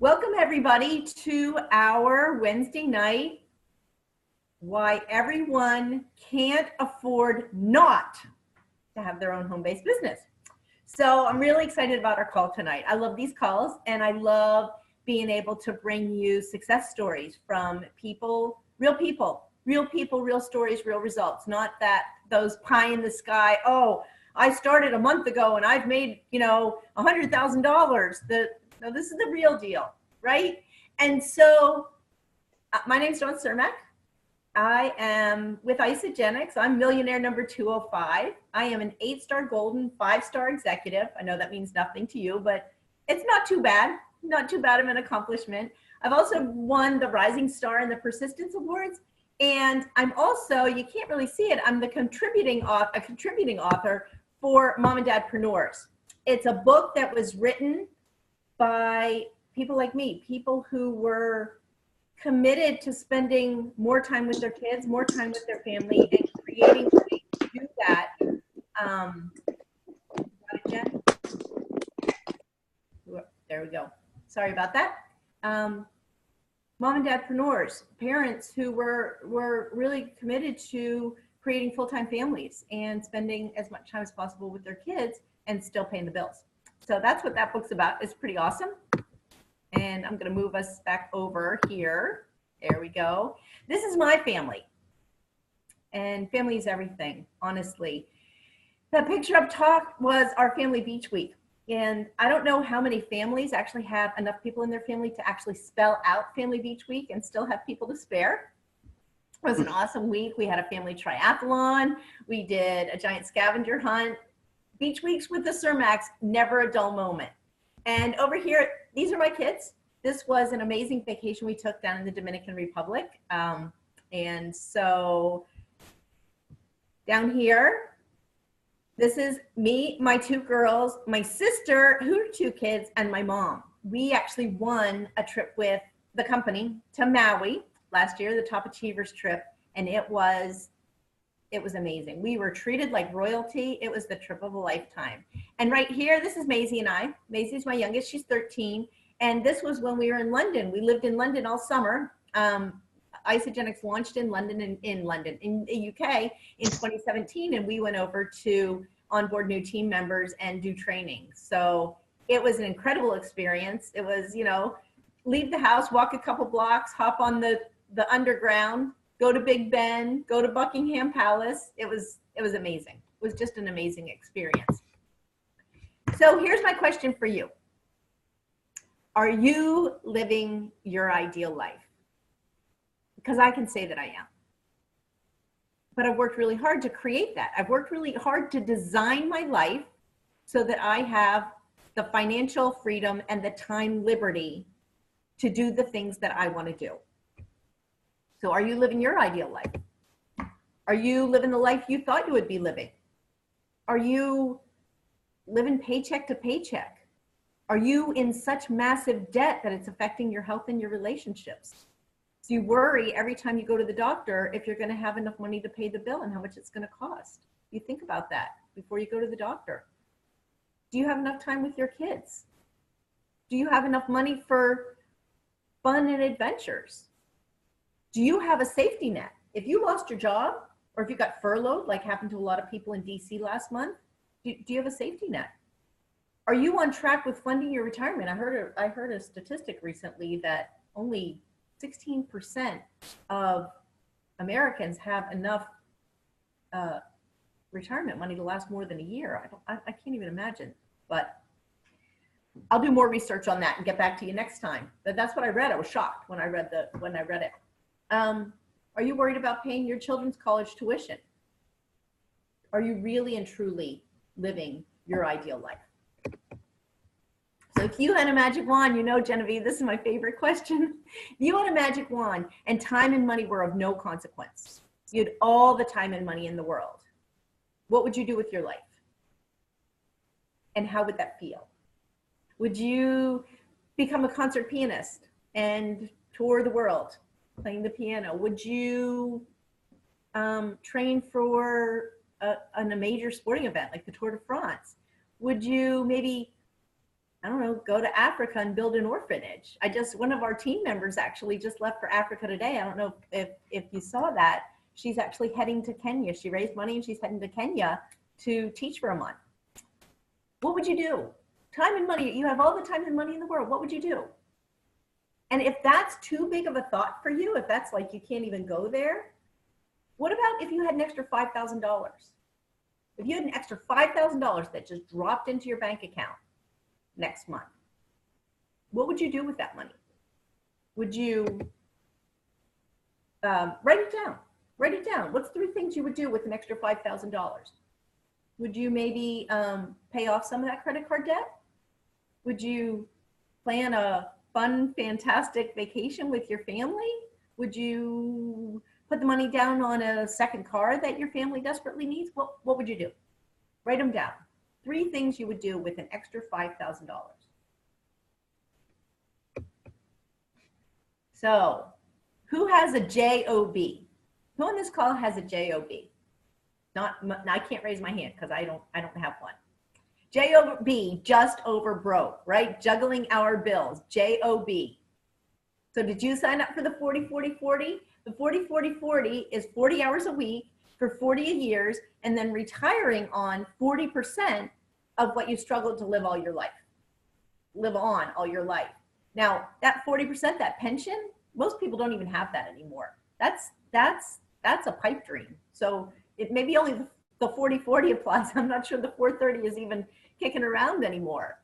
Welcome everybody to our Wednesday night, why everyone can't afford not to have their own home-based business. So I'm really excited about our call tonight. I love these calls and I love being able to bring you success stories from people, real stories, real results, not that those pie in the sky, oh, I started a month ago and I've made, $100,000. No, this is the real deal, right? And so my name's Cermak. I am with Isagenix. I'm millionaire number 205. I am an 8-star golden, 5-star executive. I know that means nothing to you, but it's not too bad. Not too bad of an accomplishment. I've also won the Rising Star and the Persistence Awards. And I'm also, you can't really see it, I'm the contributing author for Mom and Dadpreneurs. It's a book that was written by people like me, people who were committed to spending more time with their kids, more time with their family, and creating ways to do that. Got it, Jen? There we go. Sorry about that. Mom and Dadpreneurs, parents who were really committed to creating full-time families and spending as much time as possible with their kids and still paying the bills. So that's what that book's about. It's pretty awesome. And I'm going to move us back over here. There we go. This is my family. And family is everything, honestly. The picture up top was our family beach week. And I don't know how many families actually have enough people in their family to actually spell out Family Beach Week and still have people to spare. It was an awesome week. We had a family triathlon. We did a giant scavenger hunt. Beach weeks with the Cermaks, never a dull moment. And over here, these are my kids. This was an amazing vacation we took down in the Dominican Republic. And so down here, this is me, my 2 girls, my sister, who are 2 kids, and my mom. We actually won a trip with the company to Maui last year, the Top Achievers trip, and it was amazing. We were treated like royalty. It was the trip of a lifetime. And right here, this is Maisie and I. Maisie's my youngest, she's 13. And this was when we were in London. We lived in London all summer. Isagenix launched in London, in the UK in 2017. And we went over to onboard new team members and do training. So it was an incredible experience. It was, leave the house, walk a couple blocks, hop on the underground, go to Big Ben, go to Buckingham Palace. It was amazing. It was just an amazing experience. So here's my question for you. Are you living your ideal life? Because I can say that I am. But I've worked really hard to create that. I've worked really hard to design my life so that I have the financial freedom and the time liberty to do the things that I want to do. So are you living your ideal life? Are you living the life you thought you would be living? Are you living paycheck to paycheck? Are you in such massive debt that it's affecting your health and your relationships? Do you worry every time you go to the doctor if you're going to have enough money to pay the bill and how much it's going to cost? You think about that before you go to the doctor. Do you have enough time with your kids? Do you have enough money for fun and adventures? Do you have a safety net? If you lost your job or if you got furloughed, like happened to a lot of people in DC last month, do you have a safety net? Are you on track with funding your retirement? I heard a statistic recently that only 16% of Americans have enough retirement money to last more than a year. I can't even imagine, but I'll do more research on that and get back to you next time. But that's what I read. I was shocked when I read it. Are you worried about paying your children's college tuition? Are you really and truly living your ideal life? So if you had a magic wand, Genevieve, this is my favorite question. If you had a magic wand and time and money were of no consequence, you had all the time and money in the world, what would you do with your life? And how would that feel? Would you become a concert pianist and tour the world playing the piano? Would you train for a major sporting event like the Tour de France? Would you maybe I don't know, go to Africa and build an orphanage. One of our team members actually just left for Africa today. I don't know if you saw that. She's actually heading to Kenya. She raised money and she's heading to Kenya to teach for a month. What would you do? Time and money. You have all the time and money in the world. What would you do? And if that's too big of a thought for you, if that's like you can't even go there, what about if you had an extra $5,000? If you had an extra $5,000 that just dropped into your bank account next month, what would you do with that money? Would you write it down? Write it down. What's 3 things you would do with an extra $5,000? Would you maybe pay off some of that credit card debt? Would you plan a fun, fantastic vacation with your family? Would you put the money down on a second car that your family desperately needs? What would you do? Write them down. 3 things you would do with an extra $5,000. So who has a JOB? Who on this call has a JOB? I can't raise my hand because I don't have one. JOB, just over broke, right? Juggling our bills, JOB. So did you sign up for the 40-40-40? The 40-40-40 is 40 hours a week for 40 years and then retiring on 40% of what you struggled to live on all your life. Now that 40%, that pension, most people don't even have that anymore. That's a pipe dream. So it maybe only the 40-40 applies. I'm not sure the 430 is even kicking around anymore.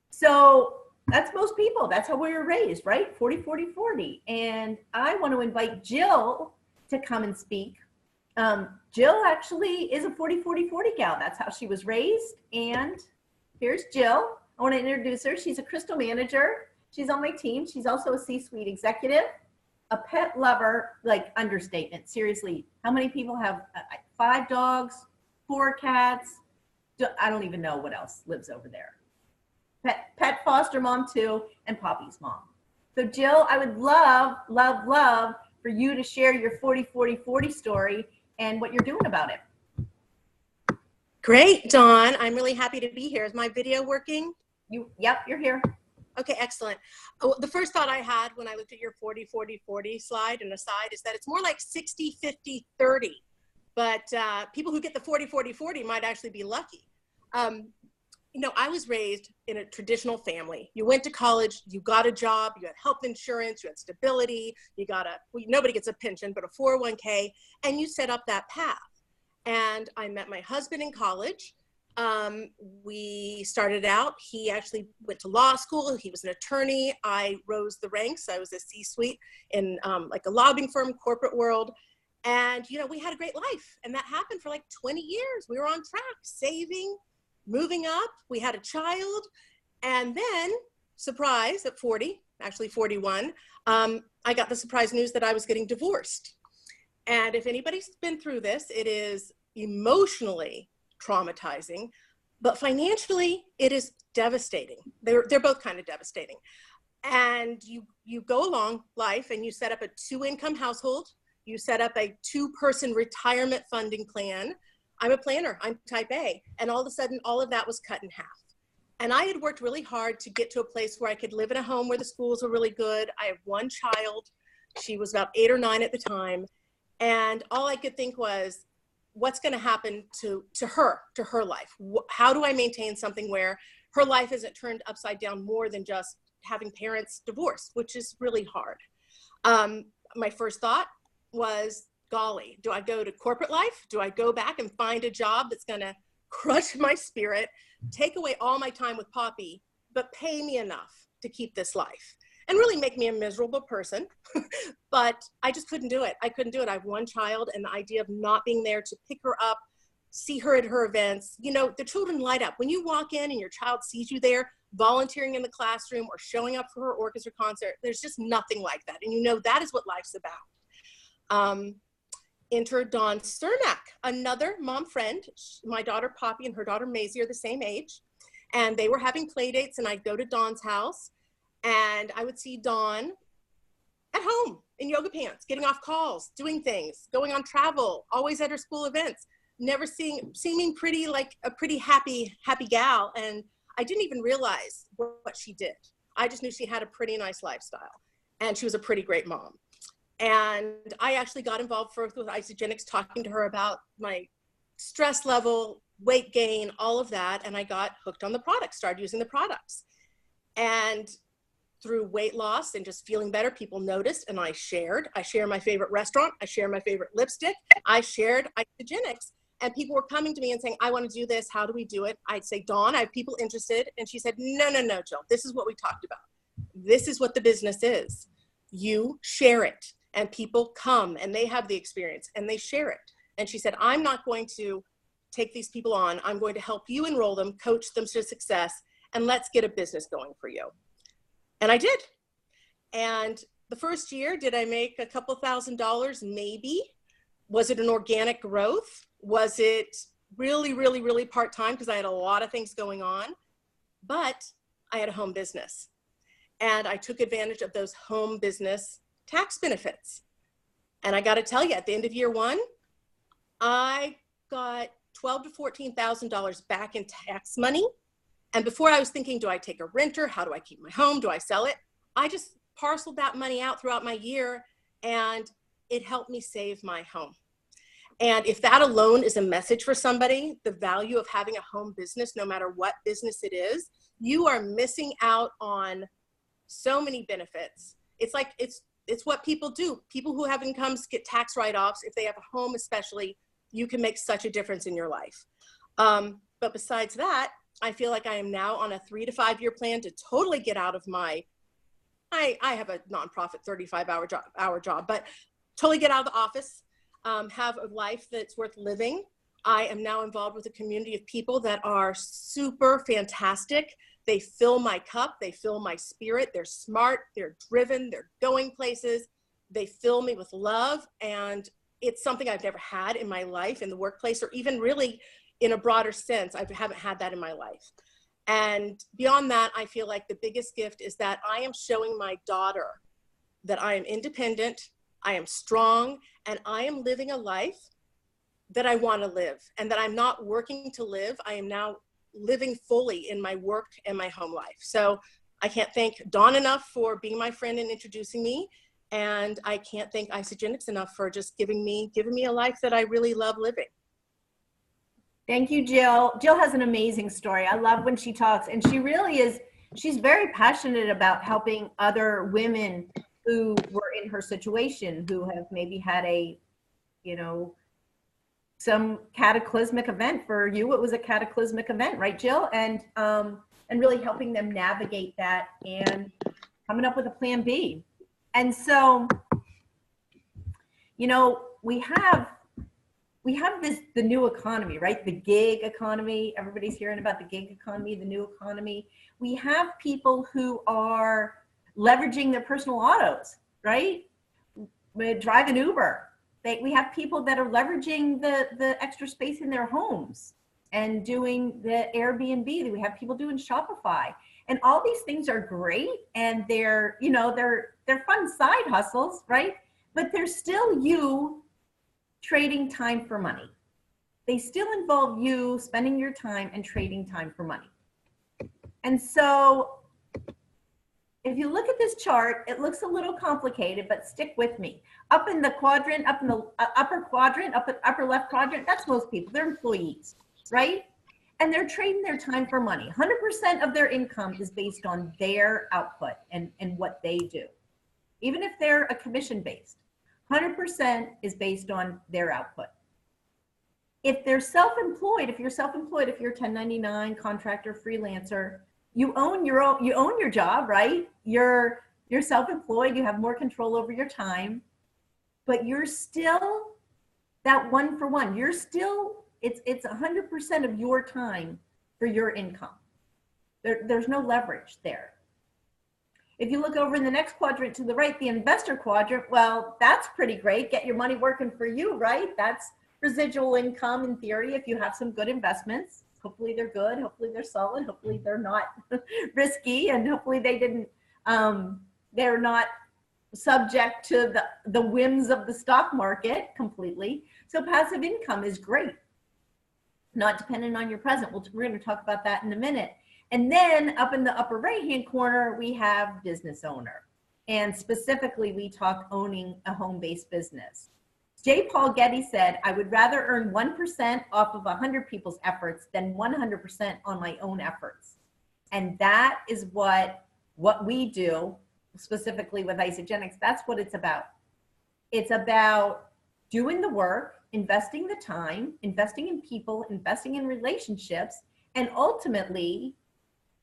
So that's most people. That's how we were raised, right? 40-40-40. And I want to invite Jill to come and speak. Jill actually is a 40-40-40 gal. That's how she was raised. And here's Jill. I want to introduce her. She's a crystal manager. She's on my team. She's also a C-suite executive, a pet lover, like understatement. Seriously, how many people have 5 dogs, 4 cats? I don't even know what else lives over there. Pet foster mom too, and Poppy's mom. So Jill, I would love for you to share your 40-40-40 story and what you're doing about it. Great, Dawn. I'm really happy to be here. Is my video working? Yep, you're here. Okay, excellent. Oh, the first thought I had when I looked at your 40-40-40 slide and aside is that it's more like 60-50-30. But people who get the 40-40-40 might actually be lucky. You know, I was raised in a family. You went to college, you got a job, you had health insurance, you had stability, nobody gets a pension, but a 401k, and you set up that path. And I met my husband in college. We started out, he actually went to law school. He was an attorney. I rose the ranks. I was a C-suite in like a lobbying firm, corporate world. And, you know, we had a great life. And that happened for like 20 years. We were on track, saving, moving up. We had a child. And then, surprise, at 40, actually 41, I got the surprise news that I was getting divorced. And if anybody's been through this, it is emotionally traumatizing, but financially, it is devastating. They're both kind of devastating. And you go along life and you set up a 2-income household. You set up a 2-person retirement funding plan. I'm a planner, I'm type A. And all of a sudden, all of that was cut in half. And I had worked really hard to get to a place where I could live in a home where the schools were really good. I have 1 child. She was about 8 or 9 at the time. And all I could think was, what's going to happen to her life? How do I maintain something where her life isn't turned upside down more than just having parents divorced, which is really hard. My first thought was, golly, do I go to corporate life? Do I go back and find a job that's going to crush my spirit, take away all my time with Poppy, but pay me enough to keep this life? And really make me a miserable person. But I just couldn't do it. I couldn't do it. I have 1 child, and the idea of not being there to pick her up, see her at her events, you know, the children light up. When you walk in and your child sees you there, volunteering in the classroom or showing up for her orchestra concert, there's just nothing like that. And you know, that is what life's about. Enter Dawn Cermak, another mom friend. My daughter Poppy and her daughter Maisie are the same age. And they were having play dates, and I'd go to Dawn's house. And I would see Dawn at home in yoga pants, getting off calls, doing things, going on travel, always at her school events, never seeming pretty like a pretty happy gal. And I didn't even realize what she did. I just knew she had a pretty nice lifestyle and she was a pretty great mom. And I actually got involved first with Isagenix, talking to her about my stress level, weight gain, all of that. And I got hooked on the products, started using the products. And through weight loss and just feeling better, people noticed, and I shared. I share my favorite restaurant. I share my favorite lipstick. I shared Isagenix, and people were coming to me and saying, I want to do this. How do we do it? I'd say, Dawn, I have people interested. And she said, no, no, no, Jill, this is what we talked about. This is what the business is. You share it, and people come and they have the experience and they share it. And she said, I'm not going to take these people on. I'm going to help you enroll them, coach them to success, and let's get a business going for you. And I did. And the first year, did I make a couple $1,000s? Maybe. Was it an organic growth? Was it really, really, really part-time? Because I had a lot of things going on, but I had a home business. And I took advantage of those home business tax benefits. And I got to tell you, at the end of year one, I got $12,000 to $14,000 back in tax money. And before I was thinking, do I take a renter? How do I keep my home? Do I sell it? I just parceled that money out throughout my year, and it helped me save my home. And if that alone is a message for somebody, the value of having a home business, no matter what business it is, you are missing out on so many benefits. It's like, it's what people do. People who have incomes get tax write-offs. If they have a home especially, you can make such a difference in your life. But besides that, I feel like I am now on a 3 to 5 year plan to totally get out of my, I have a nonprofit 35-hour job, but totally get out of the office, have a life that's worth living. I am now involved with a community of people that are super fantastic. They fill my cup, they fill my spirit, they're smart, they're driven, they're going places, they fill me with love, and it's something I've never had in my life in the workplace, or even really in a broader sense. I haven't had that in my life. And beyond that, I feel like the biggest gift is that I am showing my daughter that I am independent, I am strong, and I am living a life that I want to live, and that I'm not working to live. I am now living fully in my work and my home life. So I can't thank Dawn enough for being my friend and introducing me. And I can't thank Isagenix enough for just giving me a life that I really love living. Thank you, Jill. Jill has an amazing story. I love when she talks, and she really is, she's very passionate about helping other women who were in her situation, who have maybe had a, you know, some cataclysmic event. For you, it was a cataclysmic event, right, Jill? And really helping them navigate that and coming up with a plan B. And so, you know, we have the new economy, right? The gig economy. Everybody's hearing about the gig economy, the new economy. We have people who are leveraging their personal autos, right? We drive an Uber. We have people that are leveraging the extra space in their homes and doing the Airbnb. We have people doing Shopify, and all these things are great, and they're, you know, they're fun side hustles, right? But they're still you trading time for money. They still involve you spending your time and trading time for money. And so if you look at this chart, it looks a little complicated, but stick with me. Up in the quadrant, up in the upper quadrant, upper left quadrant, that's most people. They're employees, right? And they're trading their time for money. 100% of their income is based on their output and what they do. Even if they're a commission-based, 100% is based on their output. If they're self-employed, if you're 1099 contractor, freelancer, you own your job, right? You're self-employed, you have more control over your time, but you're still that one for one. You're still, it's 100% of your time for your income. There's no leverage there. If you look over in the next quadrant to the right, the investor quadrant, well, that's pretty great. Get your money working for you, right? That's residual income in theory if you have some good investments. Hopefully they're good, hopefully they're solid, hopefully they're not risky, and hopefully they're not subject to the whims of the stock market completely. So passive income is great, not dependent on your present. We're going to talk about that in a minute. And then up in the upper right-hand corner, we have business owner. And specifically, we talk owning a home-based business. J. Paul Getty said, I would rather earn 1% off of 100 people's efforts than 100% on my own efforts. And that is what we do, specifically with Isagenix. That's what it's about. It's about doing the work, investing the time, investing in people, investing in relationships, and ultimately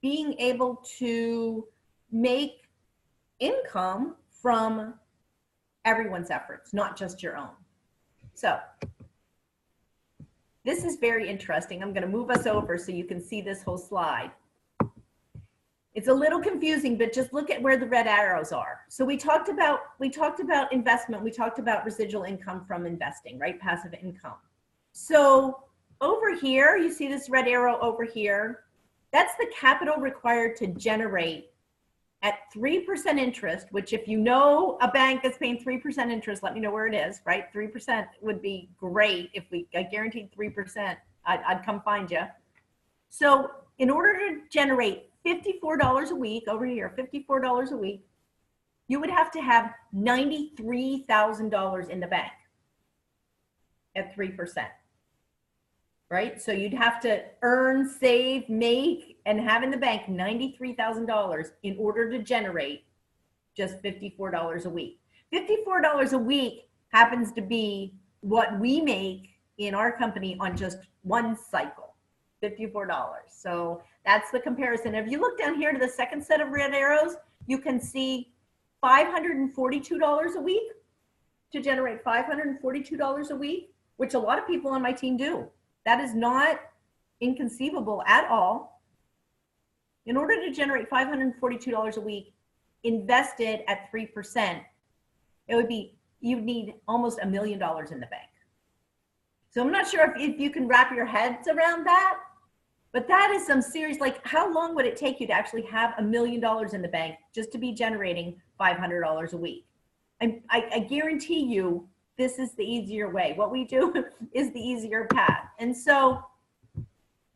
being able to make income from everyone's efforts, not just your own. So this is very interesting. I'm going to move us over so you can see this whole slide. It's a little confusing, but just look at where the red arrows are. So we talked about investment. We talked about residual income from investing, right? Passive income. So over here, you see this red arrow over here. That's the capital required to generate at 3% interest, which if you know a bank that's paying 3% interest, let me know where it is, right? 3% would be great. If we guaranteed 3%, I'd come find you. So in order to generate $54 a week over here, $54 a week, you would have to have $93,000 in the bank at 3%, right? So you'd have to earn, save, make, and have in the bank $93,000 in order to generate just $54 a week. $54 a week happens to be what we make in our company on just one cycle, $54. So that's the comparison. If you look down here to the second set of red arrows, you can see $542 a week to generate $542 a week, which a lot of people on my team do. That is not inconceivable at all. In order to generate $542 a week invested at 3%, you'd need almost $1 million in the bank. So I'm not sure if you can wrap your heads around that, but that is some serious, like how long would it take you to actually have $1 million in the bank just to be generating $500 a week? I guarantee you this is the easier way. What we do is the easier path. And so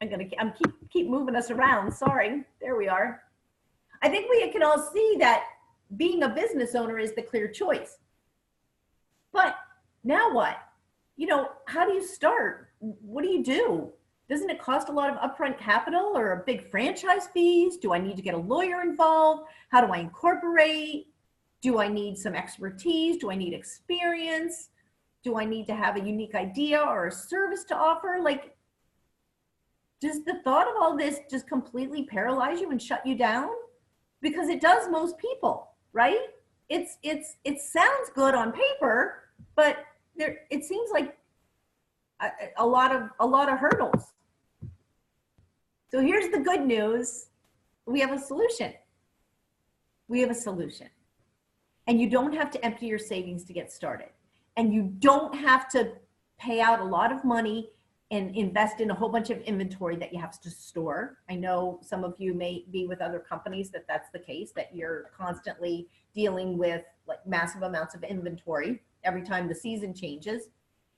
I'm keep moving us around. Sorry, there we are. I think we can all see that being a business owner is the clear choice. But now what? You know, how do you start? What do you do? Doesn't it cost a lot of upfront capital or a big franchise fees? Do I need to get a lawyer involved? How do I incorporate? Do I need some expertise? Do I need experience? Do I need to have a unique idea or a service to offer? Like, does the thought of all this just completely paralyze you and shut you down? Because it does most people, right? It sounds good on paper, but it seems like a lot of hurdles. So here's the good news. We have a solution. We have a solution. And you don't have to empty your savings to get started. And you don't have to pay out a lot of money and invest in a whole bunch of inventory that you have to store. I know some of you may be with other companies that's the case, that you're constantly dealing with like massive amounts of inventory every time the season changes.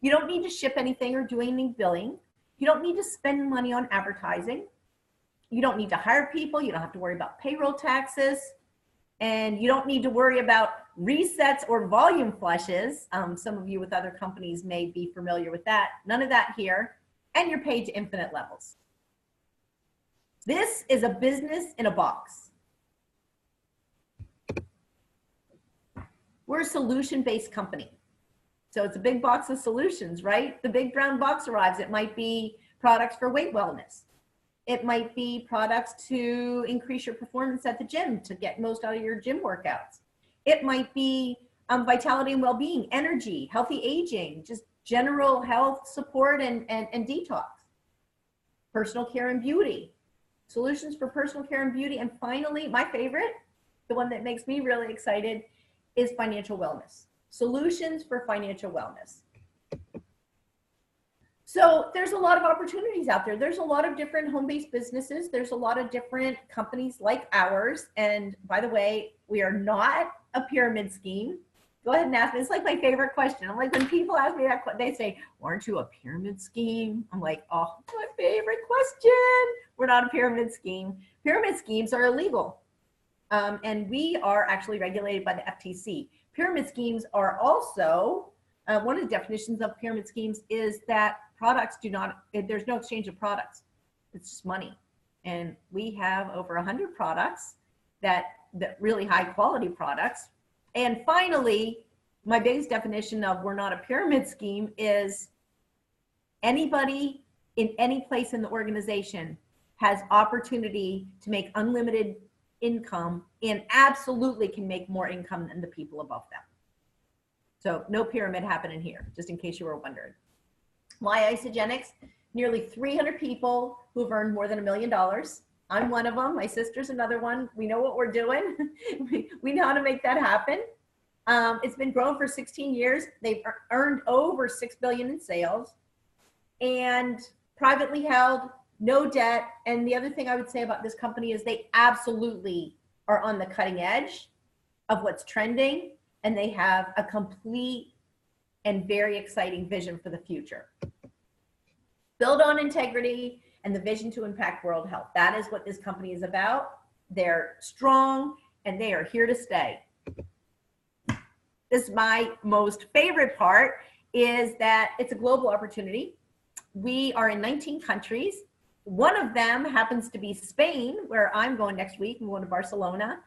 You don't need to ship anything or do any billing. You don't need to spend money on advertising. You don't need to hire people. You don't have to worry about payroll taxes. And you don't need to worry about resets or volume flushes. Some of you with other companies may be familiar with that. None of that here. And you're paid to infinite levels. This is a business in a box. We're a solution-based company. So it's a big box of solutions, right? The big brown box arrives. It might be products for weight wellness. It might be products to increase your performance at the gym to get most out of your gym workouts. It might be vitality and well-being, energy, healthy aging, just general health support and detox. Personal care and beauty, solutions for personal care and beauty. And finally, my favorite, the one that makes me really excited, is financial wellness. Solutions for financial wellness. So there's a lot of opportunities out there. There's a lot of different home-based businesses. There's a lot of different companies like ours. And by the way, we are not a pyramid scheme. Go ahead and ask me. It's like my favorite question. I'm like, when people ask me that, they say, aren't you a pyramid scheme? I'm like, oh, my favorite question. We're not a pyramid scheme. Pyramid schemes are illegal. And we are actually regulated by the FTC. Pyramid schemes are also, one of the definitions of pyramid schemes is that products do not, there's no exchange of products. It's just money. And we have over 100 products that really high quality products. And finally, my biggest definition of we're not a pyramid scheme is anybody in any place in the organization has opportunity to make unlimited income and absolutely can make more income than the people above them. So no pyramid happening here, just in case you were wondering. Why Isagenix? Nearly 300 people who've earned more than $1 million. I'm one of them. My sister's another one. We know what we're doing. we know how to make that happen. It's been growing for 16 years. They've earned over $6 billion in sales and privately held, no debt. And the other thing I would say about this company is they absolutely are on the cutting edge of what's trending, and they have a complete and very exciting vision for the future. Build on integrity and the vision to impact world health. That is what this company is about. They're strong and they are here to stay. This is my most favorite part, is that it's a global opportunity. We are in 19 countries. One of them happens to be Spain, where I'm going next week. I'm going to Barcelona.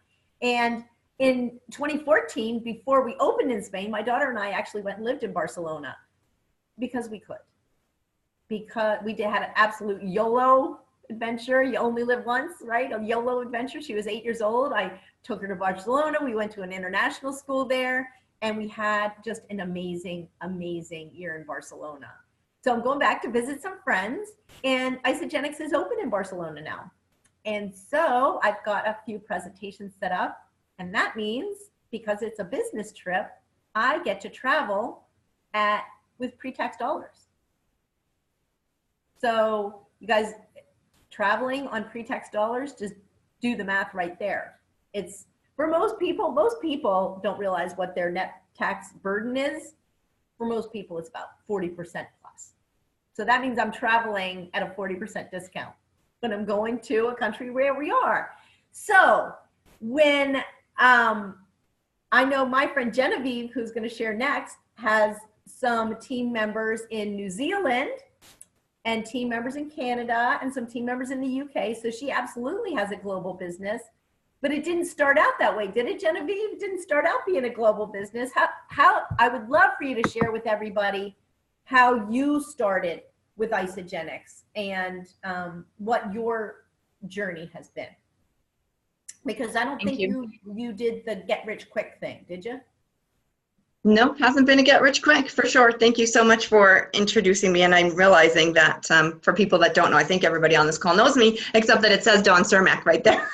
And in 2014, before we opened in Spain, my daughter and I actually went and lived in Barcelona because we could. Because we had an absolute YOLO adventure. You only live once, right? A YOLO adventure. She was 8 years old. I took her to Barcelona. We went to an international school there, and we had just an amazing, amazing year in Barcelona. So I'm going back to visit some friends, and Isagenix is open in Barcelona now. And so I've got a few presentations set up, and that means because it's a business trip, I get to travel with pre-tax dollars. So you guys, traveling on pre-tax dollars, just do the math right there. It's for most people don't realize what their net tax burden is. For most people, it's about 40% plus. So that means I'm traveling at a 40% discount, but I'm going to a country where we are. So when I know my friend Genevieve, who's going to share next, has some team members in New Zealand and team members in Canada and some team members in the UK. So she absolutely has a global business, but it didn't start out that way, did it, Genevieve? It didn't start out being a global business. How I would love for you to share with everybody how you started with Isagenix and what your journey has been. Because I don't think you did the get rich quick thing, did you? No, hasn't been a get rich quick for sure. Thank you so much for introducing me. And I'm realizing that for people that don't know, I think everybody on this call knows me, except that it says Dawn Cermak right there.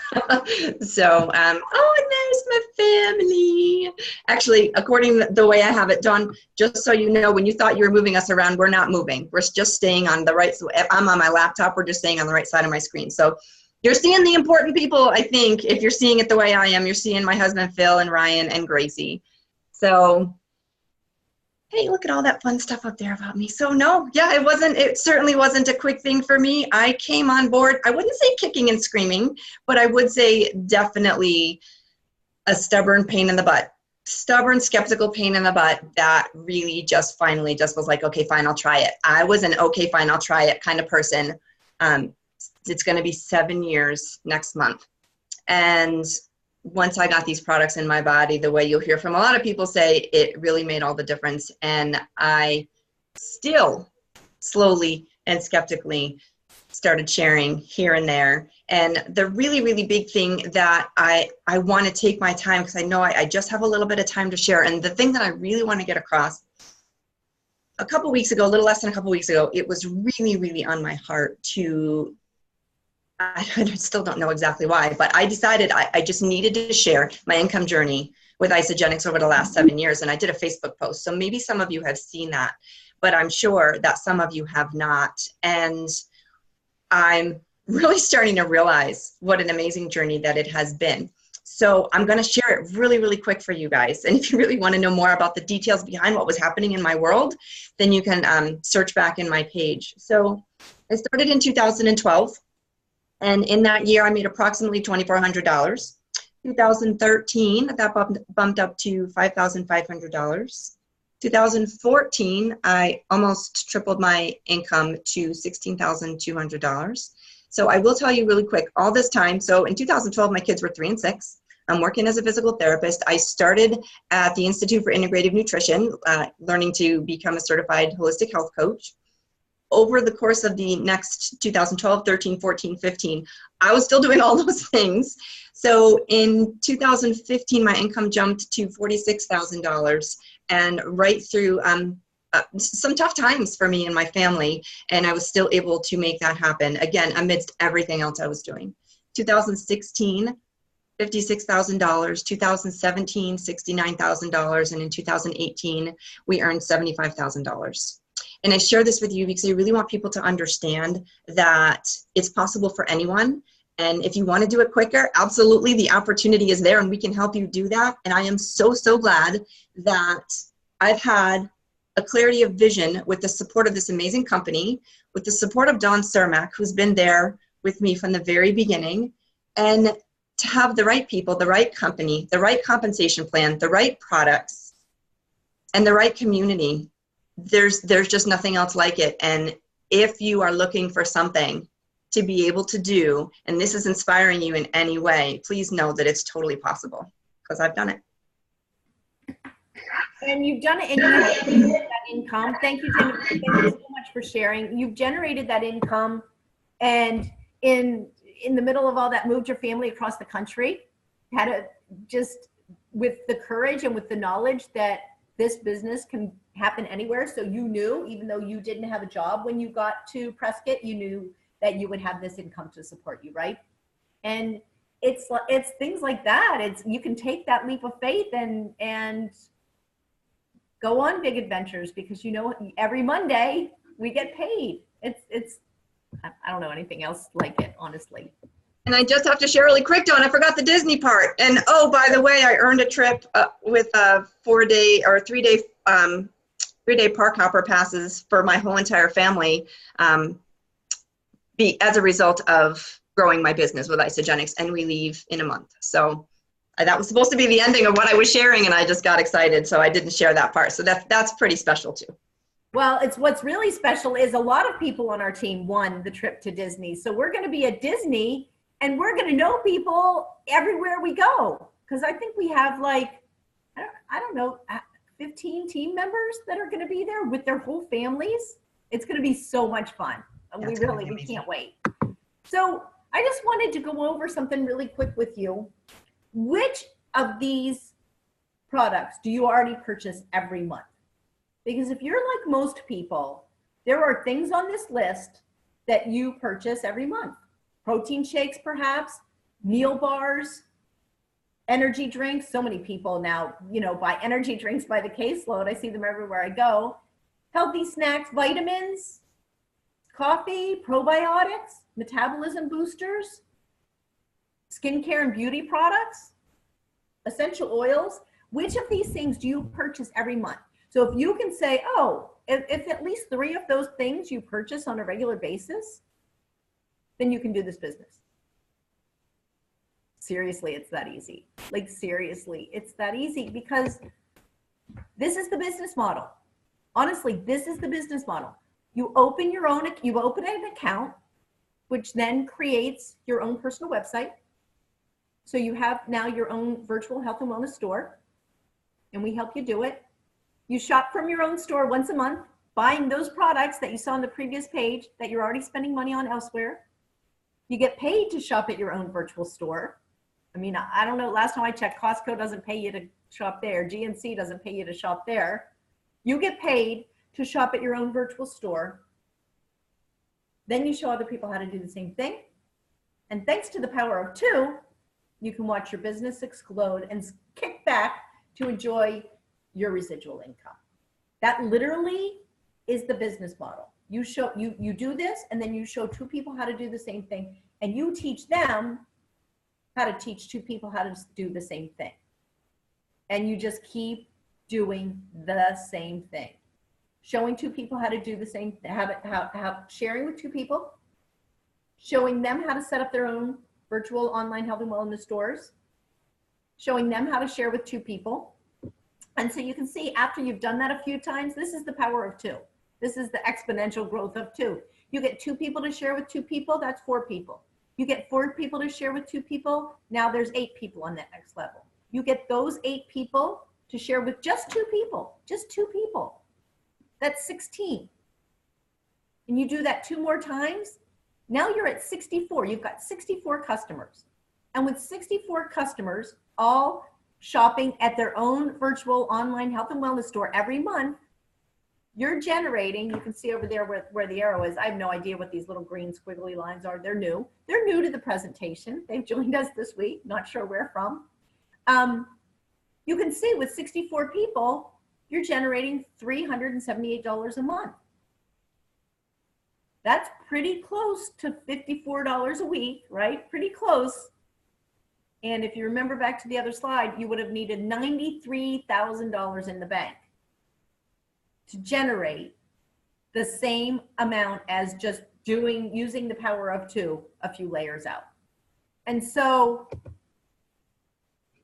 So, oh, and there's my family. Actually, according to the way I have it, Dawn, just so you know, when you thought you were moving us around, we're not moving. We're just staying on the right. I'm on my laptop. We're just staying on the right side of my screen. So you're seeing the important people, I think. If you're seeing it the way I am, you're seeing my husband, Phil, and Ryan, and Gracie. So, hey, look at all that fun stuff up there about me. So no, yeah, it certainly wasn't a quick thing for me. I came on board, I wouldn't say kicking and screaming, but I would say definitely a stubborn pain in the butt. Stubborn, skeptical pain in the butt that really just finally just was like, okay, fine, I'll try it. I was an okay, fine, I'll try it kind of person. It's going to be 7 years next month. And once I got these products in my body, the way you'll hear from a lot of people say, it really made all the difference. And I still slowly and skeptically started sharing here and there. And the really, really big thing that I want to take my time, because I know I just have a little bit of time to share. And the thing that I really want to get across, a couple weeks ago, a little less than a couple weeks ago, it was really, really on my heart to, I still don't know exactly why, but I decided I just needed to share my income journey with Isagenix over the last 7 years. And I did a Facebook post. So maybe some of you have seen that, but I'm sure that some of you have not. And I'm really starting to realize what an amazing journey that it has been. So I'm going to share it really, really quick for you guys. And if you really want to know more about the details behind what was happening in my world, then you can search back in my page. So I started in 2012. And in that year, I made approximately $2,400. 2013, that bumped up to $5,500. 2014, I almost tripled my income to $16,200. So I will tell you really quick, all this time, so in 2012, my kids were 3 and 6. I'm working as a physical therapist. I started at the Institute for Integrative Nutrition, learning to become a certified holistic health coach. Over the course of the next 2012, 13, 14, 15, I was still doing all those things. So in 2015, my income jumped to $46,000, and right through some tough times for me and my family, and I was still able to make that happen, again, amidst everything else I was doing. 2016, $56,000, 2017, $69,000, and in 2018, we earned $75,000. And I share this with you because I really want people to understand that it's possible for anyone. And if you want to do it quicker, absolutely, the opportunity is there and we can help you do that. And I am so, so glad that I've had a clarity of vision with the support of this amazing company, with the support of Dawn Cermak, who's been there with me from the very beginning, and to have the right people, the right company, the right compensation plan, the right products, and the right community. There's just nothing else like it. And if you are looking for something to be able to do, and this is inspiring you in any way, please know that it's totally possible, because I've done it. And you've done it, and you've generated that income. Thank you, Genevieve. Thank you so much for sharing. You've generated that income, and in the middle of all that, moved your family across the country, had a just with the courage and with the knowledge that this business can happen anywhere. So you knew, even though you didn't have a job when you got to Prescott, you knew that you would have this income to support you, right? And it's things like that. You can take that leap of faith and go on big adventures, because you know every Monday we get paid. It's I don't know anything else like it, honestly. And I just have to share really quick, Dawn, I forgot the Disney part. And oh, by the way, I earned a trip with a 4-day or 3-day 3-day park hopper passes for my whole entire family as a result of growing my business with Isagenix, and we leave in a month. So that was supposed to be the ending of what I was sharing, and I just got excited, so I didn't share that part. So that's pretty special too. Well, what's really special is a lot of people on our team won the trip to Disney. So we're going to be at Disney, and we're going to know people everywhere we go, because I think we have like, I don't know, 15 team members that are going to be there with their whole families. It's going to be so much fun. We can't wait. So I just wanted to go over something really quick with you. Which of these products do you already purchase every month? Because if you're like most people, there are things on this list that you purchase every month. Protein shakes, perhaps, meal bars, energy drinks. So many people now, buy energy drinks by the caseload. I see them everywhere I go. Healthy snacks, vitamins, coffee, probiotics, metabolism boosters, skincare and beauty products, essential oils. Which of these things do you purchase every month? So if you can say, oh, if at least 3 of those things you purchase on a regular basis, then you can do this business. Seriously, it's that easy. Like seriously, it's that easy, because this is the business model. Honestly, this is the business model. You open an account, which then creates your own personal website. So you have now your own virtual health and wellness store, and we help you do it. You shop from your own store once a month, buying those products that you saw on the previous page that you're already spending money on elsewhere. You get paid to shop at your own virtual store. I mean, I don't know, last time I checked, Costco doesn't pay you to shop there. GNC doesn't pay you to shop there. You get paid to shop at your own virtual store. Then you show other people how to do the same thing. And thanks to the power of 2, you can watch your business explode and kick back to enjoy your residual income. That literally is the business model. You do this, and then you show 2 people how to do the same thing, and you teach them how to teach two people how to do the same thing. And you just keep doing the same thing. Showing two people how to do the same, sharing with two people, showing them how to set up their own virtual online health and wellness stores, showing them how to share with two people. And so you can see after you've done that a few times, this is the power of two. This is the exponential growth of two. You get two people to share with two people, that's 4 people. You get 4 people to share with 2 people, now there's 8 people on that next level. You get those 8 people to share with just 2 people, just 2 people. That's 16. And you do that 2 more times, now you're at 64. You've got 64 customers. And with 64 customers all shopping at their own virtual online health and wellness store every month, you're generating, you can see over there where the arrow is. I have no idea what these little green squiggly lines are. They're new. They're new to the presentation. They've joined us this week, not sure where from. You can see with 64 people, you're generating $378 a month. That's pretty close to $54 a week, right? Pretty close. And if you remember back to the other slide, you would have needed $93,000 in the bank to generate the same amount as just using the power of 2 a few layers out. And so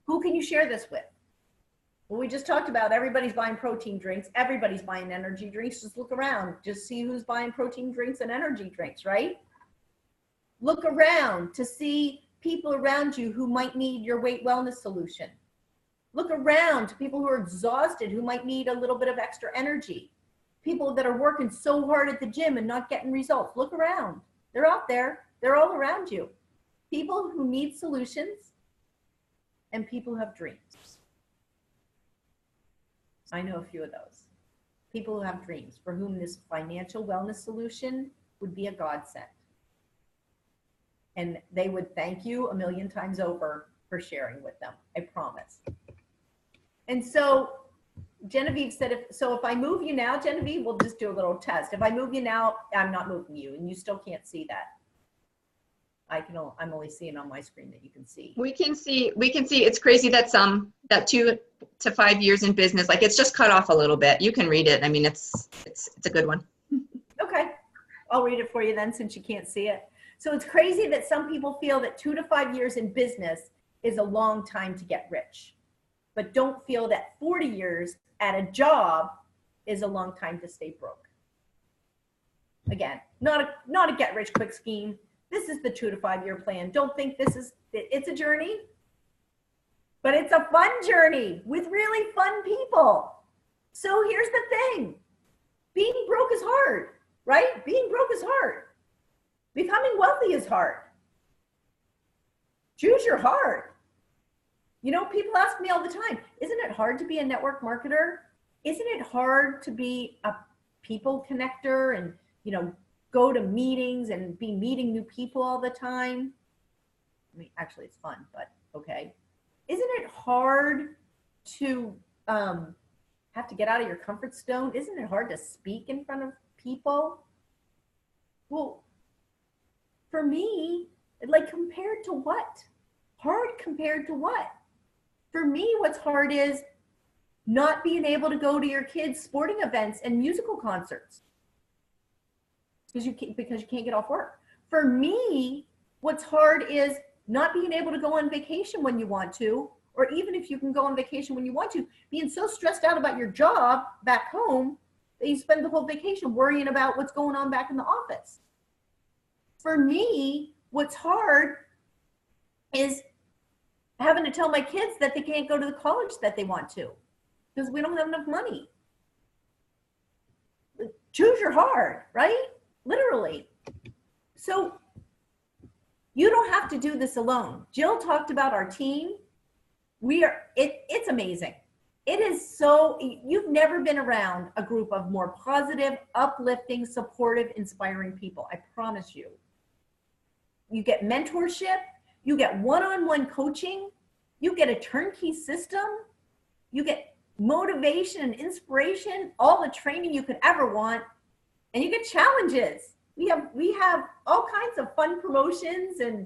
who can you share this with? Well, we just talked about everybody's buying protein drinks. Everybody's buying energy drinks. Just look around, just see who's buying protein drinks and energy drinks, right? Look around to see people around you who might need your weight wellness solution. Look around to people who are exhausted, who might need a little bit of extra energy. People that are working so hard at the gym and not getting results. Look around. They're out there. They're all around you. People who need solutions and people who have dreams. I know a few of those. People who have dreams, for whom this financial wellness solution would be a godsend. And they would thank you a million times over for sharing with them, I promise. And so Genevieve said, if I move you now, Genevieve, we'll just do a little test. If I move you now, I'm not moving you, and you still can't see that. I'm only seeing on my screen that you can see. We can see, it's crazy that that 2 to 5 years in business, like it's just cut off a little bit. You can read it. I mean, it's a good one. Okay, I'll read it for you then, since you can't see it. So it's crazy that some people feel that 2 to 5 years in business is a long time to get rich, but don't feel that 40 years at a job is a long time to stay broke. Again, not a get rich quick scheme. This is the 2 to 5 year plan. Don't think it's a journey, but it's a fun journey with really fun people. So here's the thing. Being broke is hard, right? Being broke is hard. Becoming wealthy is hard. Choose your hard. You know, people ask me all the time, isn't it hard to be a network marketer? Isn't it hard to be a people connector and, you know, go to meetings and be meeting new people all the time? I mean, actually it's fun, but okay. Isn't it hard to have to get out of your comfort zone? Isn't it hard to speak in front of people? Well, for me, like, compared to what? Hard compared to what? For me, what's hard is not being able to go to your kids' sporting events and musical concerts because you can't get off work. For me, what's hard is not being able to go on vacation when you want to, or even if you can go on vacation when you want to, being so stressed out about your job back home that you spend the whole vacation worrying about what's going on back in the office. For me, what's hard is having to tell my kids that they can't go to the college that they want to because we don't have enough money. Choose your hard, right? Literally. So you don't have to do this alone. Jill talked about our team. It's amazing. It is so, you've never been around a group of more positive, uplifting, supportive, inspiring people. I promise you. You get mentorship, you get one-on-one coaching, you get a turnkey system, you get motivation and inspiration, all the training you could ever want, and you get challenges. We have all kinds of fun promotions and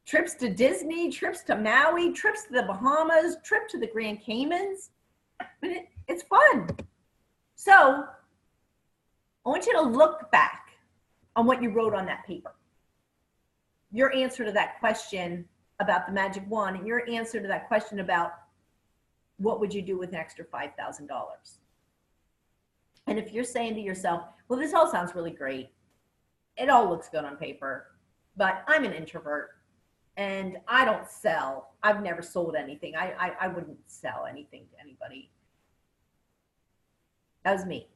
trips to Disney, trips to Maui, trips to the Bahamas, trip to the Grand Caymans. I mean, it's fun. So I want you to look back on what you wrote on that paper. Your answer to that question about the magic wand and your answer to that question about what would you do with an extra $5,000? And if you're saying to yourself, well, this all sounds really great. It all looks good on paper, but I'm an introvert and I don't sell. I've never sold anything. I wouldn't sell anything to anybody. That was me.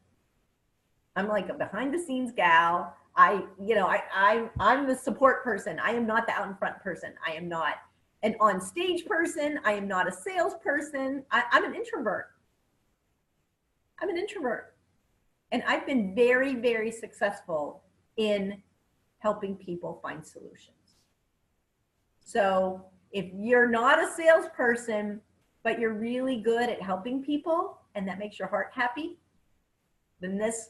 I'm like a behind the scenes gal. I'm the support person. I am not the out in front person. I am not an on stage person. I am not a salesperson. I'm an introvert. I'm an introvert. And I've been very, very successful in helping people find solutions. So if you're not a salesperson, but you're really good at helping people and that makes your heart happy, then this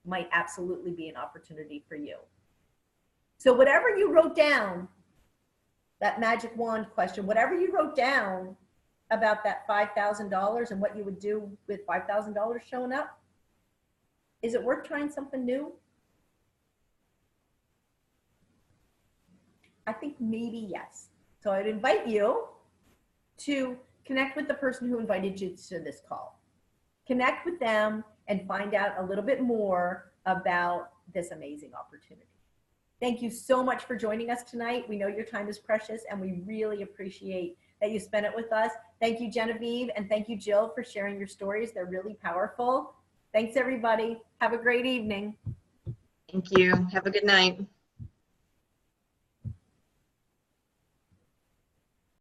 might absolutely be an opportunity for you. So whatever you wrote down, that magic wand question, whatever you wrote down about that $5,000 and what you would do with $5,000 showing up, is it worth trying something new? I think maybe yes. So I'd invite you to connect with the person who invited you to this call. Connect with them and find out a little bit more about this amazing opportunity. Thank you so much for joining us tonight. We know your time is precious and we really appreciate that you spent it with us. Thank you, Genevieve, and thank you, Jill, for sharing your stories. They're really powerful. Thanks, everybody. Have a great evening. Thank you. Have a good night.